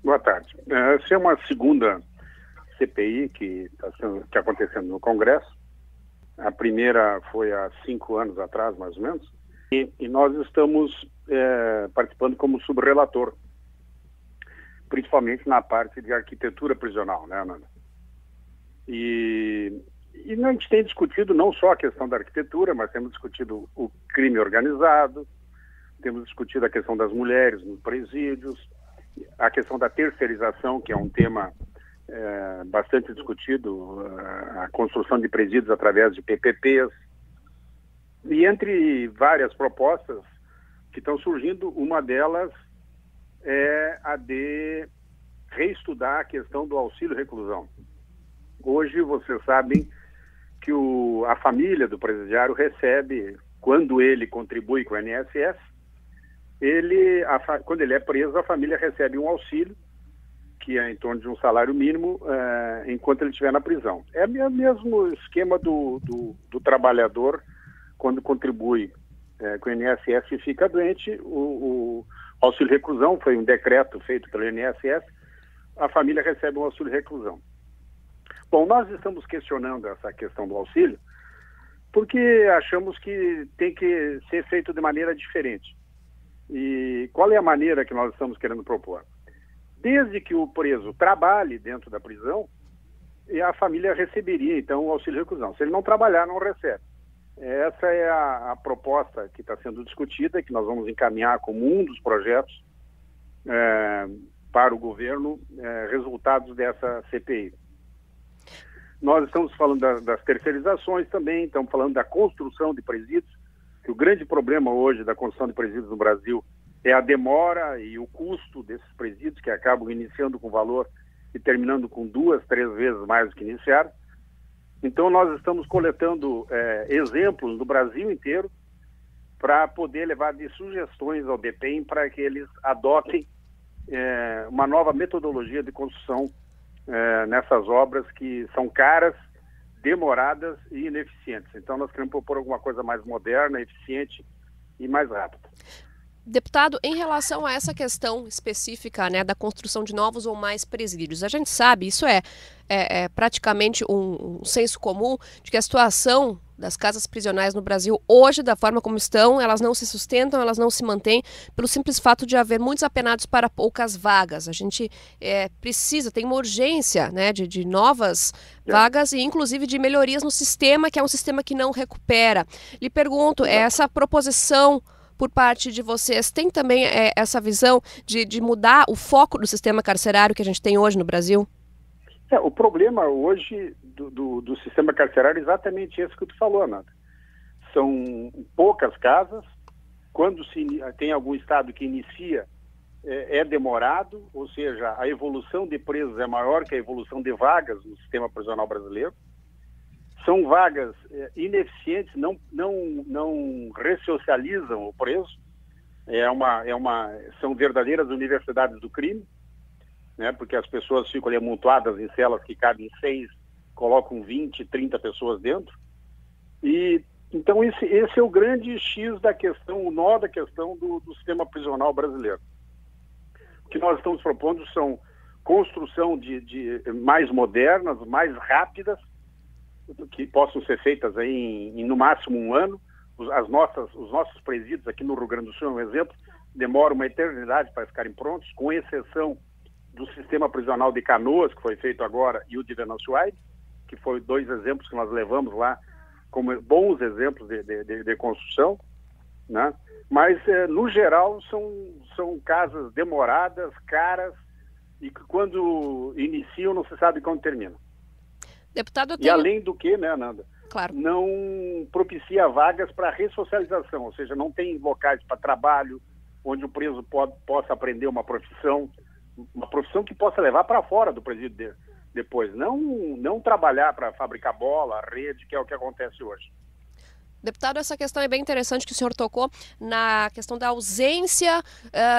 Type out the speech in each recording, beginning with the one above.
Boa tarde. Essa é uma segunda CPI que está acontecendo no Congresso. A primeira foi há 5 anos atrás, mais ou menos, e nós estamos participando como subrelator, principalmente na parte de arquitetura prisional, né, Nanda? E a gente tem discutido não só a questão da arquitetura, mas temos discutido o crime organizado, temos discutido a questão das mulheres nos presídios, a questão da terceirização, que é um tema bastante discutido, a construção de presídios através de PPPs, e entre várias propostas que estão surgindo, uma delas é a de reestudar a questão do auxílio-reclusão. Hoje, vocês sabem que a família do presidiário recebe, quando ele contribui com o INSS, quando ele é preso, a família recebe um auxílio, que é em torno de um salário mínimo, enquanto ele estiver na prisão. É o mesmo esquema do trabalhador quando contribui com o INSS e fica doente. O auxílio-reclusão foi um decreto feito pelo INSS, a família recebe um auxílio-reclusão. Bom, nós estamos questionando essa questão do auxílio porque achamos que tem que ser feito de maneira diferente. E qual é a maneira que nós estamos querendo propor? Desde que o preso trabalhe dentro da prisão, a família receberia, então, o auxílio-reclusão. Se ele não trabalhar, não recebe. Essa é a proposta que está sendo discutida, que nós vamos encaminhar como um dos projetos para o governo, resultados dessa CPI. Nós estamos falando das terceirizações também, estamos falando da construção de presídios, que o grande problema hoje da construção de presídios no Brasil é a demora e o custo desses presídios, que acabam iniciando com valor e terminando com 2, 3 vezes mais do que iniciaram. Então, nós estamos coletando exemplos do Brasil inteiro para poder levar de sugestões ao DPEM para que eles adotem uma nova metodologia de construção nessas obras que são caras, demoradas e ineficientes. Então, nós queremos propor alguma coisa mais moderna, eficiente e mais rápida. Deputado, em relação a essa questão específica, né, da construção de novos ou mais presídios, a gente sabe, isso é praticamente um senso comum de que a situação das casas prisionais no Brasil hoje, da forma como estão, elas não se sustentam, elas não se mantêm pelo simples fato de haver muitos apenados para poucas vagas. A gente tem uma urgência, né, de novas vagas e inclusive de melhorias no sistema, que é um sistema que não recupera. Lhe pergunto, essa proposição por parte de vocês tem também essa visão de mudar o foco do sistema carcerário que a gente tem hoje no Brasil? O problema hoje do sistema carcerário é exatamente esse que tu falou, Nanda. São poucas casas, quando tem algum estado que inicia, é demorado, ou seja, a evolução de presos é maior que a evolução de vagas no sistema prisional brasileiro. São vagas ineficientes, não ressocializam o preso. São verdadeiras universidades do crime, né? Porque as pessoas ficam ali amontoadas em celas que cabem 6, colocam 20, 30 pessoas dentro. Então esse é o grande X da questão, o nó da questão do sistema prisional brasileiro. O que nós estamos propondo são construção de mais modernas, mais rápidas, que possam ser feitas aí em no máximo 1 ano. Os nossos presídios aqui no Rio Grande do Sul, é um exemplo, demoram uma eternidade para ficarem prontos, com exceção do sistema prisional de Canoas, que foi feito agora, e o de Venançoaide, que foi 2 exemplos que nós levamos lá como bons exemplos de construção, né? Mas, no geral, são casas demoradas, caras, e que quando iniciam não se sabe quando terminam. Deputado, E além do que, né, Nanda? Claro. Não propicia vagas para ressocialização, ou seja, não tem locais para trabalho, onde o preso possa aprender uma profissão que possa levar para fora do presídio depois. Não trabalhar para fabricar bola, rede, que é o que acontece hoje. Deputado, essa questão é bem interessante que o senhor tocou na questão da ausência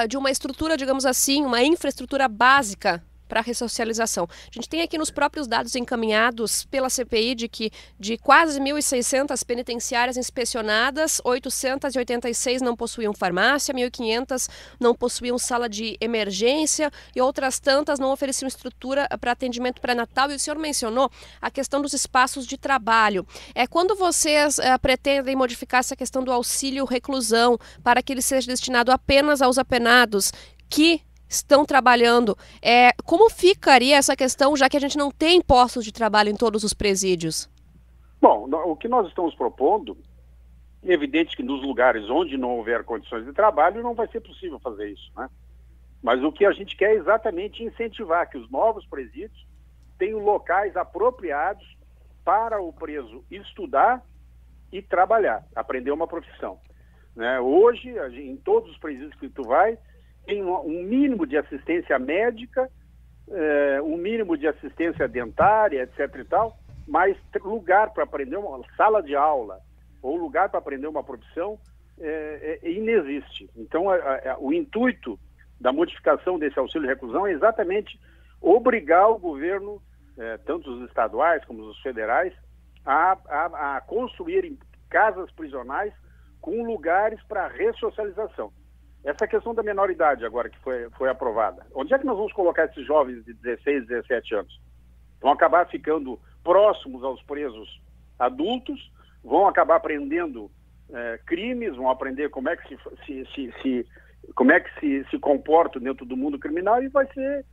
de uma estrutura, digamos assim, uma infraestrutura básica para ressocialização. A gente tem aqui nos próprios dados encaminhados pela CPI de que de quase 1.600 penitenciárias inspecionadas, 886 não possuíam farmácia, 1.500 não possuíam sala de emergência e outras tantas não ofereciam estrutura para atendimento pré-natal. E o senhor mencionou a questão dos espaços de trabalho. Quando vocês pretendem modificar essa questão do auxílio reclusão para que ele seja destinado apenas aos apenados que estão trabalhando, como ficaria essa questão, já que a gente não tem postos de trabalho em todos os presídios? Bom, o que nós estamos propondo, é evidente que nos lugares onde não houver condições de trabalho não vai ser possível fazer isso, né? Mas o que a gente quer é exatamente incentivar que os novos presídios tenham locais apropriados para o preso estudar e trabalhar, aprender uma profissão, né? Hoje, em todos os presídios que tu vai, tem um mínimo de assistência médica, um mínimo de assistência dentária, etc. e tal, mas lugar para aprender uma sala de aula ou lugar para aprender uma profissão inexiste. Então, o intuito da modificação desse auxílio reclusão é exatamente obrigar o governo, tanto os estaduais como os federais, a construírem casas prisionais com lugares para ressocialização. Essa questão da menoridade agora que foi aprovada, onde é que nós vamos colocar esses jovens de 16, 17 anos? Vão acabar ficando próximos aos presos adultos, vão acabar aprendendo crimes, vão aprender como é que se comportam dentro do mundo criminal, e vai ser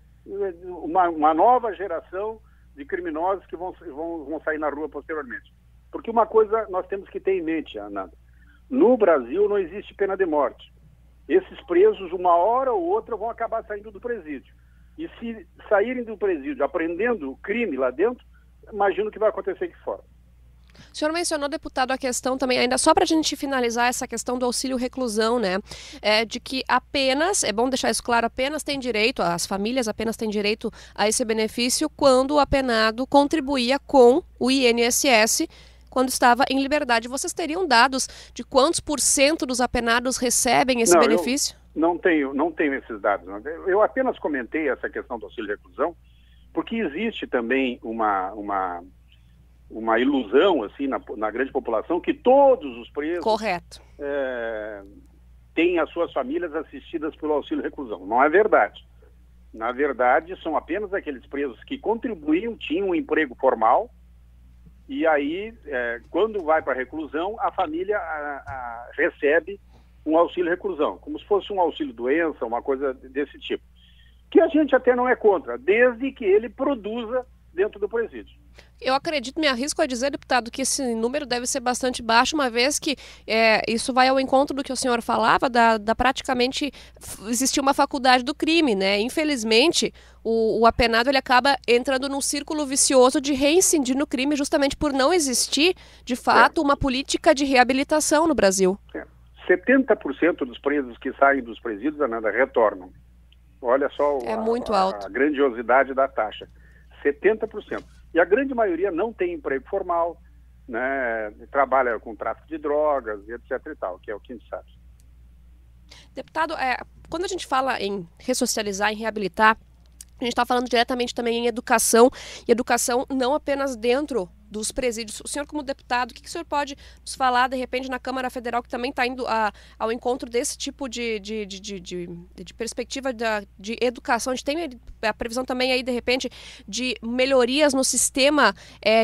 uma nova geração de criminosos que vão sair na rua posteriormente. Porque uma coisa nós temos que ter em mente, Ana, no Brasil não existe pena de morte. Esses presos, uma hora ou outra, vão acabar saindo do presídio. E se saírem do presídio aprendendo crime lá dentro, imagino o que vai acontecer aqui fora. O senhor mencionou, deputado, a questão também, ainda só para a gente finalizar essa questão do auxílio reclusão, né? De que apenas, é bom deixar isso claro, apenas tem direito, as famílias apenas têm direito a esse benefício quando o apenado contribuía com o INSS quando estava em liberdade. Vocês teriam dados de quantos % dos apenados recebem esse benefício? Não tenho esses dados. Não. Eu apenas comentei essa questão do auxílio reclusão, porque existe também uma ilusão assim na grande população que todos os presos correto têm as suas famílias assistidas pelo auxílio reclusão. Não é verdade. Na verdade, são apenas aqueles presos que contribuíam, tinham um emprego formal, e aí, quando vai para a reclusão, a família recebe um auxílio reclusão, como se fosse um auxílio doença, uma coisa desse tipo. Que a gente até não é contra, desde que ele produza dentro do presídio. Eu acredito, me arrisco a dizer, deputado, que esse número deve ser bastante baixo, uma vez que isso vai ao encontro do que o senhor falava, da praticamente existir uma faculdade do crime, né? Infelizmente, o apenado ele acaba entrando num círculo vicioso de reincidir no crime, justamente por não existir, de fato, uma política de reabilitação no Brasil. 70% dos presos que saem dos presídios, Ananda, retornam. Olha só muito alto. A grandiosidade da taxa. 70%. E a grande maioria não tem emprego formal, né, trabalha com tráfico de drogas, etc. e tal, que é o que a gente sabe. Deputado, quando a gente fala em ressocializar, em reabilitar, a gente está falando diretamente também em educação, e educação não apenas dentro dos presídios. O senhor, como deputado, o que o senhor pode nos falar, de repente, na Câmara Federal, que também está indo ao encontro desse tipo de perspectiva de educação? A gente tem a previsão também aí, de repente, de melhorias no sistema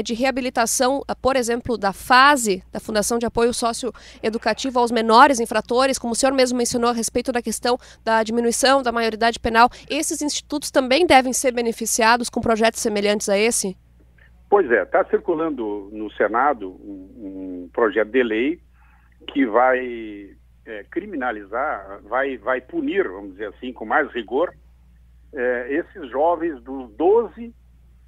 de reabilitação, por exemplo, da FASE, da Fundação de Apoio Socioeducativo aos Menores Infratores, como o senhor mesmo mencionou a respeito da questão da diminuição da maioridade penal. Esses institutos também devem ser beneficiados com projetos semelhantes a esse? Pois está circulando no Senado um projeto de lei que vai criminalizar, vai punir, vamos dizer assim, com mais rigor, esses jovens dos 12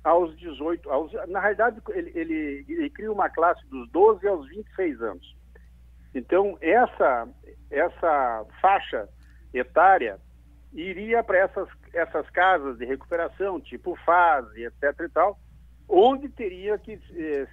aos 18, na realidade ele cria uma classe dos 12 aos 26 anos. Então essa faixa etária iria para essas casas de recuperação, tipo FASE, etc. e tal, onde teria que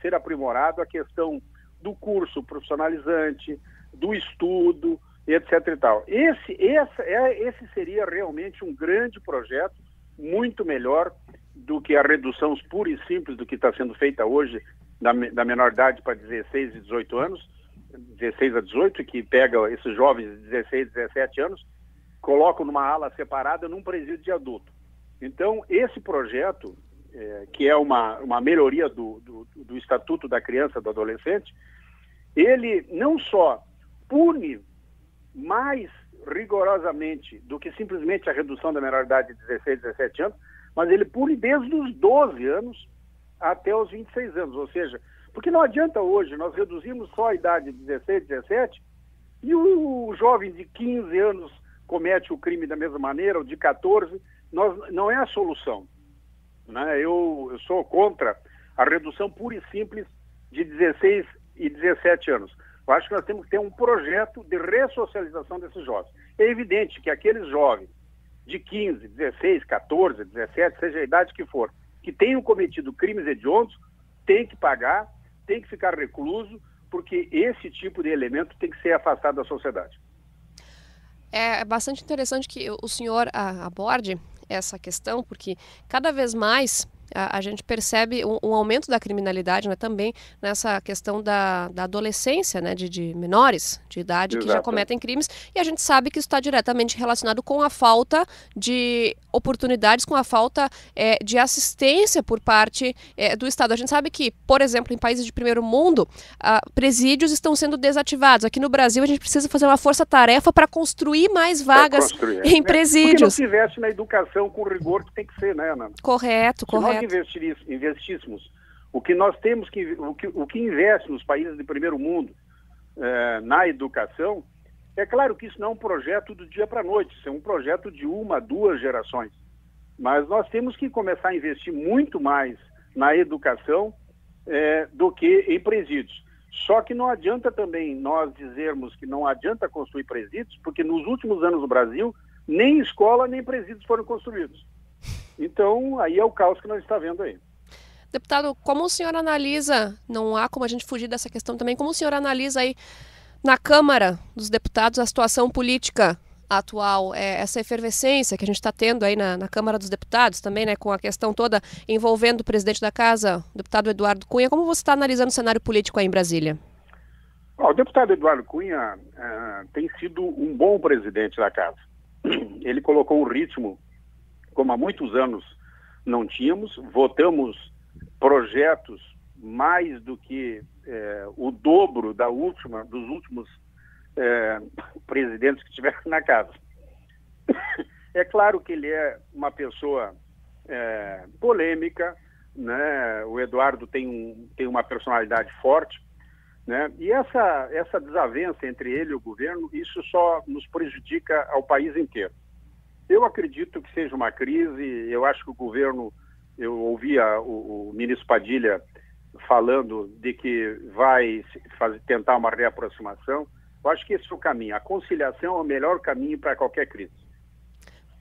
ser aprimorado a questão do curso profissionalizante, do estudo, etc. e tal. Esse seria realmente um grande projeto muito melhor do que a redução pura e simples do que está sendo feita hoje da menor idade para 16 e 18 anos, 16 a 18, que pega esses jovens de 16, 17 anos, colocam numa ala separada num presídio de adulto. Então, esse projeto, que é uma melhoria do Estatuto da Criança e do Adolescente, ele não só pune mais rigorosamente do que simplesmente a redução da menor idade de 16, 17 anos, mas ele pune desde os 12 anos até os 26 anos, ou seja, porque não adianta hoje nós reduzirmos só a idade de 16, 17 e o jovem de 15 anos comete o crime da mesma maneira, ou de 14, não é a solução, né? Eu sou contra a redução pura e simples de 16 e 17 anos. Eu acho que nós temos que ter um projeto de ressocialização desses jovens. É evidente que aqueles jovens de 15, 16, 14, 17, seja a idade que for, que tenham cometido crimes hediondos, tem que pagar, tem que ficar recluso, porque esse tipo de elemento tem que ser afastado da sociedade. É bastante interessante que o senhor aborde essa questão, porque cada vez mais a gente percebe um aumento da criminalidade, né, também nessa questão da adolescência, né, de menores de idade. Exato. Que já cometem crimes, e a gente sabe que isso está diretamente relacionado com a falta de oportunidades, com a falta de assistência por parte do Estado. A gente sabe que, por exemplo, em países de primeiro mundo, presídios estão sendo desativados. Aqui no Brasil a gente precisa fazer uma força-tarefa para construir mais vagas em presídios. Porque não se investe na educação com o rigor que tem que ser, né, Ana? Correto, correto. Se nós investíssemos o que nós temos o que investe nos países de primeiro mundo na educação, é claro que isso não é um projeto do dia para a noite, isso é um projeto de 1, 2 gerações. Mas nós temos que começar a investir muito mais na educação do que em presídios. Só que não adianta também nós dizermos que não adianta construir presídios, porque nos últimos anos no Brasil, nem escola nem presídios foram construídos. Então, aí é o caos que nós estamos vendo aí. Deputado, como o senhor analisa, não há como a gente fugir dessa questão também, como o senhor analisa aí na Câmara dos Deputados a situação política atual, essa efervescência que a gente está tendo aí na Câmara dos Deputados também, né, com a questão toda envolvendo o presidente da Casa, o deputado Eduardo Cunha. Como você está analisando o cenário político aí em Brasília? O deputado Eduardo Cunha tem sido um bom presidente da Casa. Ele colocou um ritmo como há muitos anos não tínhamos, votamos projetos mais do que o dobro dos últimos presidentes que tiveram na casa. É claro que ele é uma pessoa polêmica, né? O Eduardo tem uma personalidade forte, né? E essa desavença entre ele e o governo, isso só nos prejudica ao país inteiro. Eu acredito que seja uma crise, eu acho que o governo, eu ouvia o ministro Padilha falando de que vai tentar uma reaproximação. Eu acho que esse é o caminho. A conciliação é o melhor caminho para qualquer crise.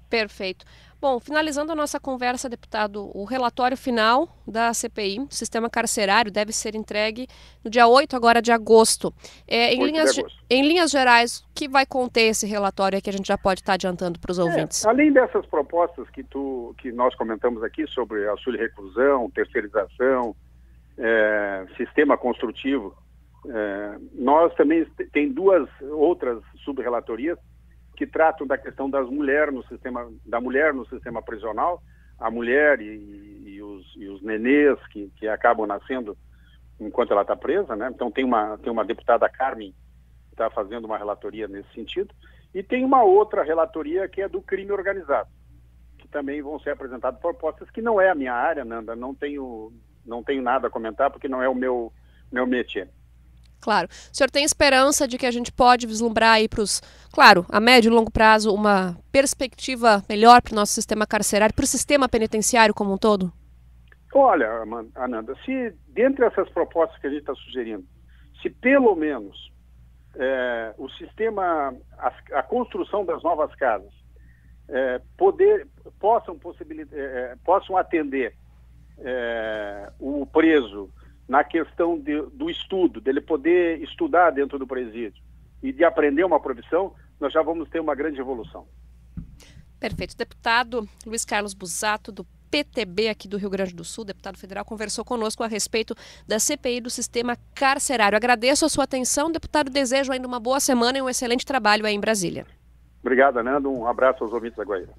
Perfeito. Bom, finalizando a nossa conversa, deputado, o relatório final da CPI, do sistema carcerário, deve ser entregue no dia 8 agora de agosto. Em linhas gerais, o que vai conter esse relatório que a gente já pode estar adiantando para os ouvintes? Além dessas propostas que nós comentamos aqui sobre auxílio reclusão, terceirização, sistema construtivo, nós também tem 2 outras sub-relatorias que tratam da questão da mulher no sistema prisional, a mulher e os nenês que acabam nascendo enquanto ela está presa, né? Então tem uma deputada, Carmen, que está fazendo uma relatoria nesse sentido, e tem uma outra relatoria que é do crime organizado, que também vão ser apresentadas propostas que não é a minha área, Nanda, não tenho nada a comentar porque não é o meu métier. Claro. O senhor tem esperança de que a gente pode vislumbrar aí claro, a médio e longo prazo, uma perspectiva melhor para o nosso sistema carcerário, para o sistema penitenciário como um todo? Olha, Ananda, se dentre essas propostas que a gente está sugerindo, se pelo menos o sistema, a construção das novas casas possam atender o preso na questão do estudo, dele poder estudar dentro do presídio e de aprender uma profissão, nós já vamos ter uma grande evolução. Perfeito. Deputado Luiz Carlos Busato, do PTB aqui do Rio Grande do Sul, deputado federal, conversou conosco a respeito da CPI do sistema carcerário. Agradeço a sua atenção, deputado, desejo ainda uma boa semana e um excelente trabalho aí em Brasília. Obrigado, Nando. Um abraço aos ouvintes da Guaíra.